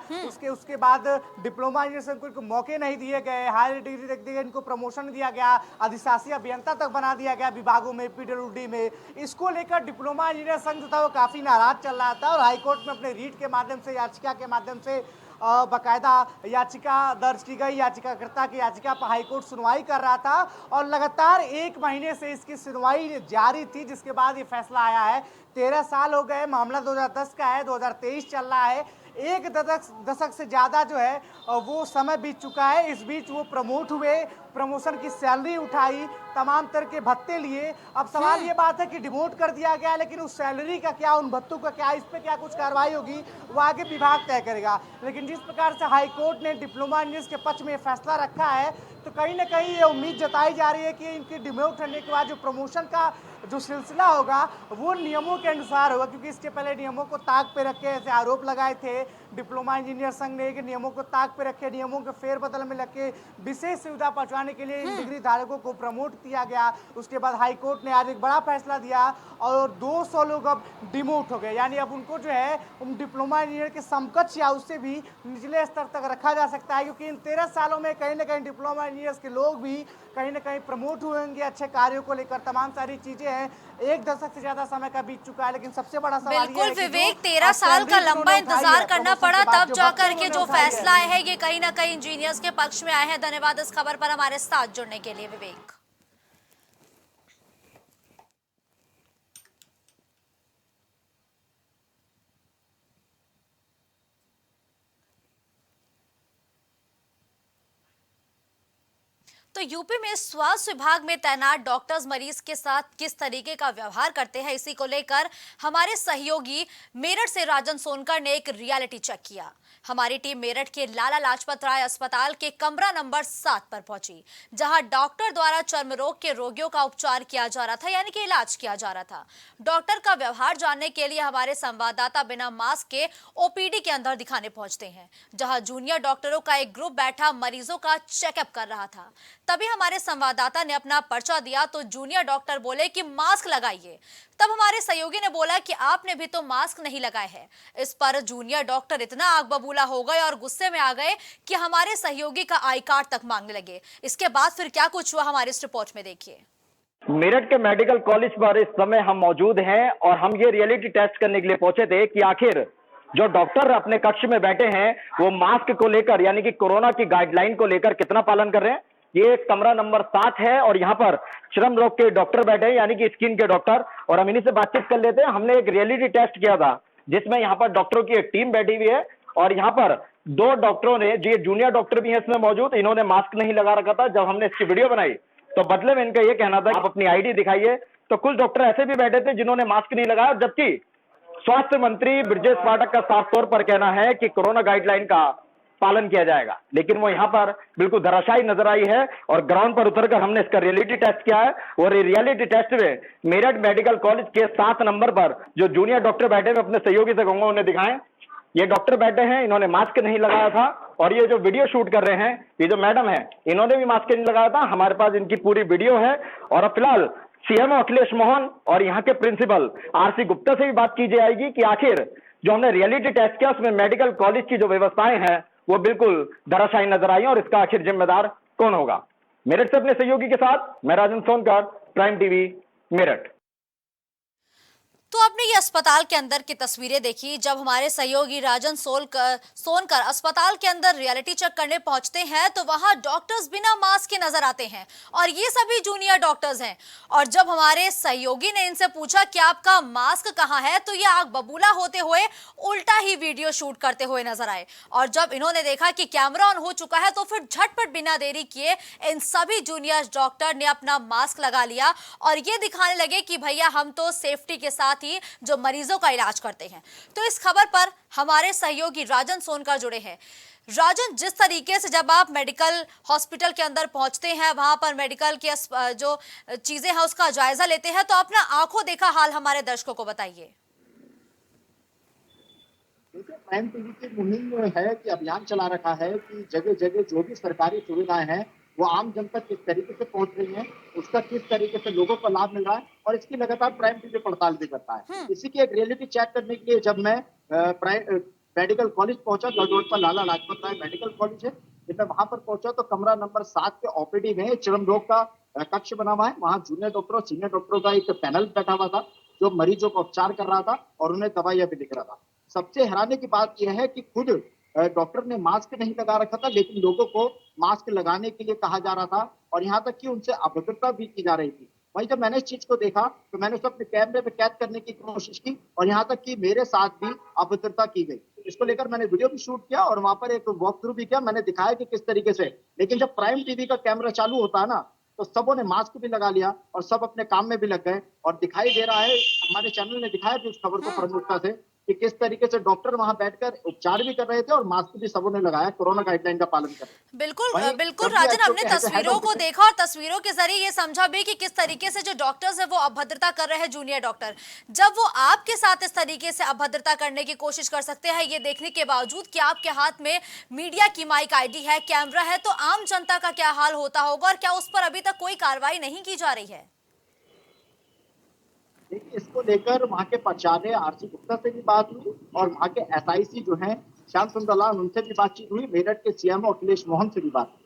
S5: उसके बाद डिप्लोमा इंजीनियर्स को इनको मौके नहीं दिए गए, हायर डिग्री देख के इनको प्रमोशन दिया गया, अधिशासी अभियंता तक बना दिया गया विभागों में, पीडब्ल्यूडी में। इसको लेकर डिप्लोमा इंजीनियर संघ था वो काफी नाराज चल रहा था और हाईकोर्ट में अपने रीट के माध्यम से, याचिका के माध्यम से बाकायदा याचिका दर्ज की गई। याचिकाकर्ता की याचिका पर हाईकोर्ट सुनवाई कर रहा था और लगातार 1 महीने से इसकी सुनवाई जारी थी, जिसके बाद ये फैसला आया है। 13 साल हो गए, मामला 2010 का है, 2023 चल रहा है, एक दशक से ज़्यादा जो है वो समय बीत चुका है। इस बीच वो प्रमोट हुए, प्रमोशन की सैलरी उठाई, तमाम तरह के भत्ते लिए। अब सवाल ये बात है कि डिमोट कर दिया गया, लेकिन उस सैलरी का क्या, उन भत्तों का क्या, इस पे क्या कुछ कार्रवाई होगी वो आगे विभाग तय करेगा। लेकिन जिस प्रकार से हाईकोर्ट ने डिप्लोमा इंजीनियर्स के पक्ष में फैसला रखा है, तो कहीं ना कहीं ये उम्मीद जताई जा रही है कि इनकी डिमोट होने के बाद जो प्रमोशन का जो सिलसिला होगा वो नियमों के अनुसार होगा, क्योंकि इसके पहले नियमों को ताक पे रखे ऐसे आरोप लगाए थे डिप्लोमा इंजीनियर संघ ने कि नियमों को ताक पे रखे, नियमों के फेरबदल में लगे विशेष सुविधा पहुंचाने के लिए इन डिग्री धारकों को प्रमोट किया गया। उसके बाद हाईकोर्ट ने आज एक बड़ा फैसला दिया और 200 लोग अब डिमोट हो गए, यानी अब उनको जो है उन डिप्लोमा इंजीनियर के समकक्ष या उससे भी निचले स्तर तक रखा जा सकता है, क्योंकि इन 13 सालों में कहीं ना कहीं डिप्लोमा इंजीनियर्स के लोग भी कहीं ना कहीं प्रमोट हुए होंगे, अच्छे कार्यों को लेकर तमाम सारी चीजें हैं। 1 दशक से ज्यादा समय का बीत चुका है, लेकिन सबसे बड़ा सवाल
S2: बिल्कुल विवेक, 13 साल का लंबा इंतजार करना पड़ा, तब जाकर के जो फैसला है ये कहीं ना कहीं इंजीनियर्स के पक्ष में आए हैं। धन्यवाद इस खबर पर हमारे साथ जुड़ने के लिए विवेक। तो यूपी में स्वास्थ्य विभाग में तैनात डॉक्टर्स मरीज के साथ किस तरीके का व्यवहार करते हैं, इसी को लेकर हमारे सहयोगी मेरठ से राजन सोनकर ने एक रियलिटी चेक किया। हमारी टीम मेरठ के लाला लाजपत राय अस्पताल के कमरा नंबर 7 पर पहुंची, जहां डॉक्टर द्वारा चर्म रोग के रोगियों का उपचार किया जा रहा था, यानी कि इलाज किया जा रहा था। डॉक्टर का व्यवहार जानने के लिए हमारे संवाददाता बिना मास्क के ओपीडी के अंदर दिखाने पहुंचते हैं, जहां जूनियर डॉक्टरों का एक ग्रुप बैठा मरीजों का चेकअप कर रहा था। तभी हमारे संवाददाता ने अपना पर्चा दिया तो जूनियर डॉक्टर बोले कि मास्क लगाइए। तब हमारे सहयोगी ने बोला कि आपने भी तो मास्क नहीं लगाए है। इस पर जूनियर डॉक्टर इतना आग बबूला हो गए और गुस्से में आ गए कि हमारे सहयोगी का आई कार्ड तक मांगने लगे। इसके बाद फिर क्या कुछ हुआ, हमारे इस रिपोर्ट में देखिए।
S6: मेरठ के मेडिकल कॉलेज पर इस समय हम मौजूद हैं और हम ये रियलिटी टेस्ट करने के लिए पहुंचे थे कि आखिर जो डॉक्टर अपने कक्ष में बैठे हैं वो मास्क को लेकर यानी कि कोरोना की गाइडलाइन को लेकर कितना पालन कर रहे हैं। ये कमरा नंबर 7 है और यहाँ पर चर्म रोग के डॉक्टर बैठे हैं यानी कि स्किन के डॉक्टर, और हम इन्हीं से बातचीत कर लेते हैं। हमने एक रियलिटी टेस्ट किया था जिसमें यहाँ पर डॉक्टरों की एक टीम बैठी हुई है और यहाँ पर 2 डॉक्टरों ने, जो जूनियर डॉक्टर भी है इसमें मौजूद, इन्होंने मास्क नहीं लगा रखा था। जब हमने इसकी वीडियो बनाई तो बदले में इनका ये कहना था आप अपनी आईडी दिखाइए। तो कुछ डॉक्टर ऐसे भी बैठे थे जिन्होंने मास्क नहीं लगाया, जबकि स्वास्थ्य मंत्री ब्रजेश पाठक का साफ तौर पर कहना है कि कोरोना गाइडलाइन का पालन किया जाएगा, लेकिन वो यहाँ पर बिल्कुल धराशायी नजर आई है। और ग्राउंड पर उतरकर हमने इसका रियलिटी टेस्ट किया है और रियलिटी टेस्ट में मेरठ मेडिकल कॉलेज के 7 नंबर पर जो जूनियर डॉक्टर बैठे हैं, अपने सहयोगी से कहूंगा उन्हें दिखाएं। ये डॉक्टर बैठे हैं, इन्होंने मास्क नहीं लगाया था और ये जो वीडियो शूट कर रहे हैं ये जो मैडम है इन्होंने भी मास्क नहीं लगाया था। हमारे पास इनकी पूरी वीडियो है। और अब फिलहाल सीएमओ अखिलेश मोहन और यहाँ के प्रिंसिपल आरसी गुप्ता से भी बात की जाएगी कि आखिर जो हमने रियलिटी टेस्ट किया उसमें मेडिकल कॉलेज की जो व्यवस्थाएं हैं वो बिल्कुल धराशायी नजर आई और इसका आखिर जिम्मेदार कौन होगा। मेरठ से अपने सहयोगी के साथ मैं राजन सोनकर, प्राइम टीवी मेरठ।
S2: तो आपने ये अस्पताल के अंदर की तस्वीरें देखी। जब हमारे सहयोगी राजन सोनकर अस्पताल के अंदर रियलिटी चेक करने पहुंचते हैं तो वहां डॉक्टर्स बिना मास्क के नजर आते हैं और ये सभी जूनियर डॉक्टर्स हैं। और जब हमारे सहयोगी ने इनसे पूछा कि आपका मास्क कहाँ है तो ये आग बबूला होते हुए उल्टा ही वीडियो शूट करते हुए नजर आए। और जब इन्होंने देखा कि कैमरा ऑन हो चुका है तो फिर झटपट बिना देरी किए इन सभी जूनियर डॉक्टर ने अपना मास्क लगा लिया और ये दिखाने लगे कि भैया हम तो सेफ्टी के साथ ही जो मरीजों का इलाज करते हैं। तो इस खबर पर हमारे सहयोगी राजन सोनकर जुड़े हैं। राजन, जिस तरीके से जब आप मेडिकल हॉस्पिटल के अंदर पहुंचते हैं, वहां पर मेडिकल की जो चीजें हैं उसका जायजा लेते हैं, तो अपना आंखों देखा हाल हमारे दर्शकों को बताइए।
S7: देखिए, प्राइम टीवी की मुहिम है कि अभियान चला रखा है कि जगह जगह जो भी सरकारी सुविधाएं हैं वो आम जन तक किस तरीके से पहुंच रही है, उसका किस तरीके से लोगों को लाभ मिल रहा है और इसकी लगातार प्राइम टीवी पड़ताल भी करता है। इसी की एक रियलिटी चेक करने के लिए जब मैं मेडिकल कॉलेज पहुंचा, गढ़ रोड पर लाला लाजपत राय मेडिकल कॉलेज है, जब मैं वहां पर पहुंचा तो कमरा नंबर 7 के ओपीडी में चर्म रोग का कक्ष बना हुआ है। वहां जूनियर डॉक्टर और सीनियर डॉक्टरों का एक पैनल बैठा हुआ था जो मरीजों का उपचार कर रहा था और उन्हें दवाइयां भी लिख रहा था। सबसे हैरानी की बात यह है कि खुद डॉक्टर ने मास्क नहीं लगा रखा था, लेकिन लोगों को मास्क लगाने के लिए कहा जा रहा था और यहाँ तक कि उनसे अभद्रता भी की जा रही थी। वहीं जब मैंने इस चीज को देखा तो मैंने उसे अपने कैमरे में कैद करने की कोशिश की और यहाँ तक कि मेरे साथ भी अभद्रता की गई। इसको लेकर मैंने वीडियो भी शूट किया और वहां पर एक वॉक थ्रू भी किया। मैंने दिखाया कि किस तरीके से, लेकिन जब प्राइम टीवी का कैमरा चालू होता है ना तो सबों ने मास्क भी लगा लिया और सब अपने काम में भी लग गए। और दिखाई दे रहा है, हमारे चैनल ने दिखाया भी उस खबर को प्रमुखता से, कि किस तरीके से डॉक्टर वहां बैठकर उपचार भी कर रहे थे और मास्क भी सबों ने लगाया, कोरोना गाइडलाइन का पालन कर।
S2: बिल्कुल राजन, हमने तस्वीरों को देखा और तस्वीरों के जरिए ये समझा भी कि किस तरीके से जो डॉक्टर्स है वो अभद्रता कर रहे हैं जूनियर डॉक्टर। जब वो आपके साथ इस तरीके से अभद्रता करने की कोशिश कर सकते हैं, ये देखने के बावजूद कि आपके हाथ में मीडिया की माइक आईडी है, कैमरा है, तो आम जनता का क्या हाल होता होगा और क्या उस पर अभी तक कोई कार्रवाई नहीं की जा रही है?
S7: इसको लेकर वहाँ के प्राचार्य आरसी गुप्ता से भी बात हुई और वहाँ के एसआईसी जो हैं श्याम सुंदर लाल, उनसे भी बातचीत हुई। मेरठ के सीएमओ अखिलेश मोहन से भी बात हुई।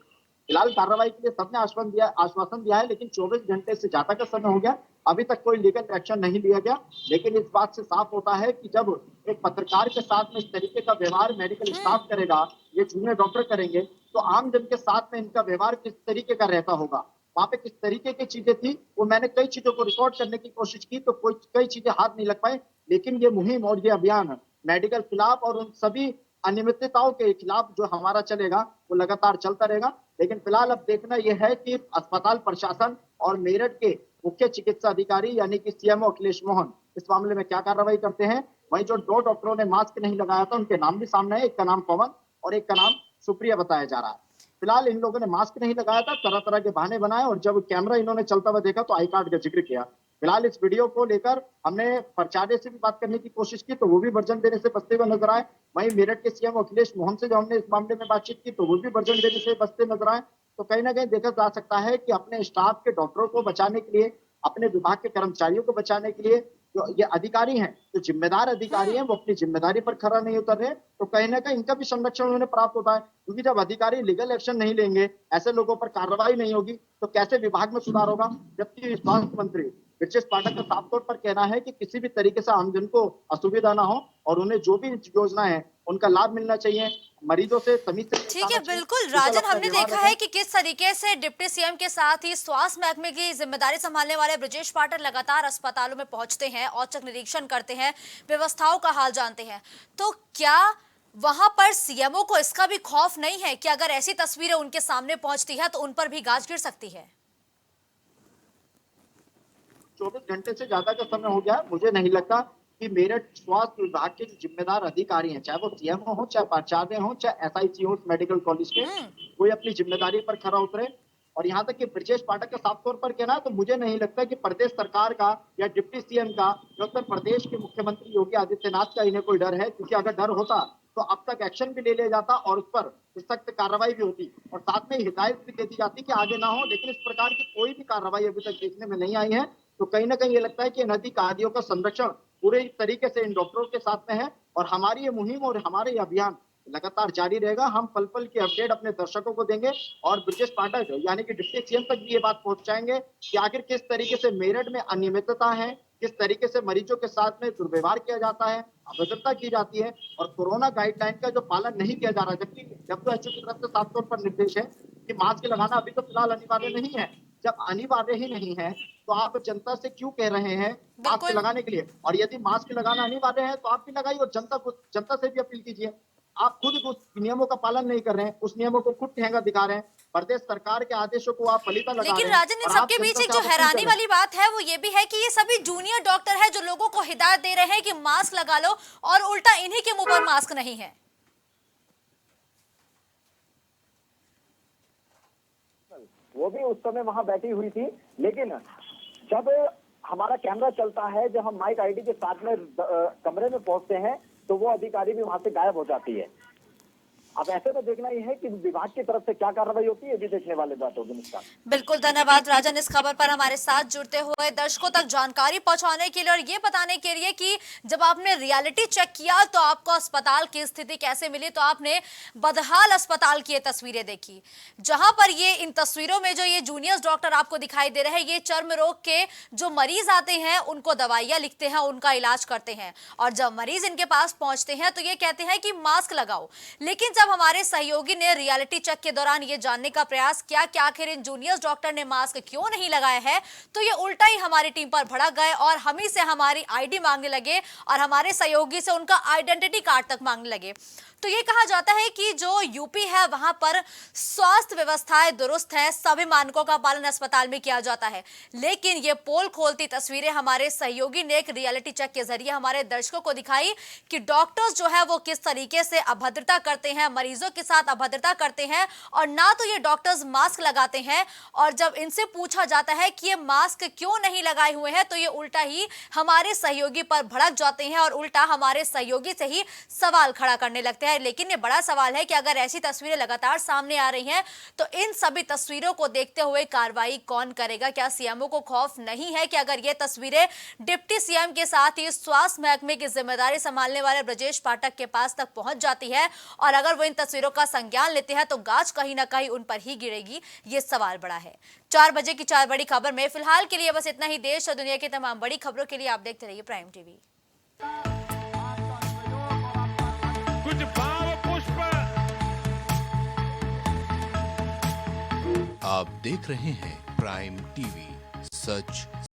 S7: फिलहाल कार्रवाई के लिए सबने आश्वासन दिया है, लेकिन 24 घंटे से ज्यादा का समय हो गया, अभी तक कोई लीगल एक्शन नहीं लिया गया। लेकिन इस बात से साफ होता है कि जब एक पत्रकार के साथ में इस तरीके का व्यवहार मेडिकल स्टाफ करेगा, ये जूनियर डॉक्टर करेंगे, तो आम जन के साथ में इनका व्यवहार किस तरीके का रहता होगा, वहाँ पे किस तरीके की चीजें थी, वो मैंने कई चीजों को रिकॉर्ड करने की कोशिश की तो कई चीजें हाथ नहीं लग पाए। लेकिन ये मुहिम और ये अभियान मेडिकल खिलाफ और उन सभी अनियमितताओं के खिलाफ जो हमारा चलेगा वो लगातार चलता रहेगा। लेकिन फिलहाल अब देखना यह है कि अस्पताल प्रशासन और मेरठ के मुख्य चिकित्सा अधिकारी यानी कि सीएमओ अखिलेश मोहन इस मामले में क्या कार्रवाई करते हैं। वहीं जो 2 डॉक्टरों ने मास्क नहीं लगाया था उनके नाम भी सामने है, एक का नाम पवन और एक का नाम सुप्रिया बताया जा रहा है। फिलहाल इन लोगों ने मास्क नहीं लगाया था, तरह तरह के बहाने बनाए और जब कैमरा इन्होंने चलता हुआ देखा तो आई कार्ड का जिक्र किया। फिलहाल इस वीडियो को लेकर हमने प्रचार्य से भी बात करने की कोशिश की तो वो भी वर्जन देने से बचते हुए नजर आए। वहीं मेरठ के सीएम अखिलेश मोहन से जो हमने इस मामले में बातचीत की तो वो भी वर्जन देने से बचते नजर आए। तो कहीं ना कहीं देखा जा सकता है कि अपने स्टाफ के डॉक्टरों को बचाने के लिए, अपने विभाग के कर्मचारियों को बचाने के लिए जो ये अधिकारी हैं, जो जिम्मेदार अधिकारी हैं, वो अपनी जिम्मेदारी पर खरा नहीं उतर रहे। तो कहीं ना कहीं इनका भी संरक्षण उन्हें प्राप्त होता है, क्योंकि जब अधिकारी लीगल एक्शन नहीं लेंगे, ऐसे लोगों पर कार्रवाई नहीं होगी तो कैसे विभाग में सुधार होगा। जबकि स्वास्थ्य मंत्री ब्रजेश पाठक का साफ तौर पर कहना है कि किसी भी तरीके से आमजन को असुविधा ना हो और उन्हें जो भी योजना है उनका लाभ मिलना चाहिए। मरीजों से तमीज से
S2: ठीक है, बिल्कुल राजन, हमने देखा है कि किस तरीके से डिप्टी सीएम के साथ ही स्वास्थ्य महकमे की जिम्मेदारी संभालने वाले ब्रजेश पाठक लगातार अस्पतालों में पहुंचते हैं, औचक निरीक्षण करते हैं, व्यवस्थाओं का हाल जानते हैं। तो क्या वहां पर सीएमओ को इसका भी खौफ नहीं है कि अगर ऐसी तस्वीरें उनके सामने पहुंचती है तो उन पर भी गाज गिर सकती है?
S7: 24 घंटे से ज्यादा का समय हो गया, मुझे नहीं लगता कि मेरठ स्वास्थ्य विभाग के जिम्मेदार अधिकारी हैं, चाहे वो सीएमओ हो, चाहे प्राचार्य हो, चाहे एसआईसी हो मेडिकल कॉलेज के, कोई अपनी जिम्मेदारी पर खरा उतरे। और यहाँ तक कि ब्रजेश पाठक का साफ तौर पर कहना है तो मुझे नहीं लगता कि प्रदेश सरकार का या डिप्टी सीएम का या उत्तर प्रदेश के मुख्यमंत्री योगी आदित्यनाथ का इन्हें कोई डर है, क्योंकि अगर डर होता तो अब तक एक्शन भी ले लिया जाता और उस पर सख्त कार्रवाई भी होती और साथ में हिदायत भी दे दी जाती कि आगे ना हो। लेकिन इस प्रकार की कोई भी कार्रवाई अभी तक देखने में नहीं आई है। तो कहीं ना कहीं ये लगता है कि इन अधिकारियों का संरक्षण पूरे तरीके से इन डॉक्टरों के साथ में है और हमारी ये मुहिम और हमारे ये अभियान लगातार जारी रहेगा। हम पल पल की अपडेट अपने दर्शकों को देंगे और ब्रजेश पाठक यानी कि डिप्टी सीएम तक भी ये बात पहुंचाएंगे कि आखिर किस तरीके से मेरठ में अनियमितता है, किस तरीके से मरीजों के साथ में दुर्व्यवहार किया जाता है, अभद्रता की जाती है और कोरोना गाइडलाइन का जो पालन नहीं किया जा रहा। जबकि WHO की तरफ से साफ तौर पर निर्देश है कि मास्क लगाना अभी तो फिलहाल अनिवार्य नहीं है। जब अनिवार्य ही नहीं है तो आप जनता से क्यों कह रहे हैं मास्क लगाने के लिए? और यदि मास्क लगाना अनिवार्य है तो आप भी लगाइए और जनता से भी अपील कीजिए। आप खुद उस नियमों का पालन नहीं कर रहे हैं, उस नियमों को खुद ठेंगा दिखा रहे हैं, प्रदेश सरकार के आदेशों को आप पलीता लगा रहे हैं।
S2: लेकिन राजन, इन सबके बीच एक जो हैरानी वाली बात है वो ये भी है कि ये सभी जूनियर डॉक्टर है जो लोगों को हिदायत दे रहे हैं कि मास्क लगा लो और उल्टा इन्हीं के मुंह पर मास्क नहीं है।
S6: वो भी उस समय वहां बैठी हुई थी, लेकिन जब हमारा कैमरा चलता है, जब हम माइक आईडी के साथ में कमरे में पहुंचते हैं तो वो अधिकारी भी वहां से गायब हो जाती है। अब ऐसे तो देखना ही है कि विभाग की तरफ से क्या कार्रवाई होती है, ये भी देखने वाली बात होगी।
S2: बिल्कुल, धन्यवाद राजन इस खबर पर हमारे साथ जुड़ते हुए, दर्शकों तक जानकारी पहुंचाने के लिए और ये बताने के लिए कि जब आपने रियलिटी चेक किया तो आपको अस्पताल की स्थिति कैसे मिली। तो आपने बदहाल अस्पताल की ये तस्वीरें देखी, जहां पर ये इन तस्वीरों में जो ये जूनियर डॉक्टर आपको दिखाई दे रहे हैं, ये चर्म रोग के जो मरीज आते हैं उनको दवाइयां लिखते हैं, उनका इलाज करते हैं और जब मरीज इनके पास पहुंचते हैं तो ये कहते हैं कि मास्क लगाओ। लेकिन जब हमारे सहयोगी ने रियलिटी चेक के दौरान ये जानने का प्रयास किया कि आखिर इन जूनियर डॉक्टर ने मास्क क्यों नहीं लगाया है, तो ये उल्टा ही हमारी टीम पर भड़क गए और हम ही से हमारी आईडी मांगने लगे और हमारे सहयोगी से उनका आइडेंटिटी कार्ड तक मांगने लगे। तो ये कहा जाता है कि जो यूपी है वहां पर स्वास्थ्य व्यवस्थाएं दुरुस्त है, सभी मानकों का पालन अस्पताल में किया जाता है। लेकिन ये पोल खोलती तस्वीरें हमारे सहयोगी ने एक रियलिटी चेक के जरिए हमारे दर्शकों को दिखाई कि डॉक्टर्स जो है वो किस तरीके से अभद्रता करते हैं, मरीजों के साथ अभद्रता करते हैं और ना तो ये डॉक्टर्स मास्क लगाते हैं और जब इनसे पूछा जाता है कि ये मास्क क्यों नहीं लगाए हुए हैं तो ये उल्टा ही हमारे सहयोगी पर भड़क जाते हैं और उल्टा हमारे सहयोगी से ही सवाल खड़ा करने लगते हैं। लेकिन ये बड़ा सवाल है कि अगर ऐसी तस्वीरें लगातार सामने आ रही हैं तो इन सभी तस्वीरों को देखते हुए कार्रवाई कौन करेगा? क्या सीएमओ को खौफ नहीं है कि अगर ये तस्वीरें डिप्टी सीएम के साथ ही स्वास्थ्य महकमे की जिम्मेदारी संभालने वाले ब्रजेश पाठक के पास तक पहुंच जाती है और अगर वो इन तस्वीरों का संज्ञान लेते हैं तो गाज कहीं ना कहीं उन पर ही गिरेगी? ये सवाल बड़ा है। 4 बजे की 4 बड़ी खबर में फिलहाल के लिए बस इतना ही। देश और दुनिया की तमाम बड़ी खबरों के लिए आप देखते रहिए प्राइम टीवी।
S8: कुछ भाव पुष्प।
S1: आप देख रहे हैं प्राइम टीवी, सच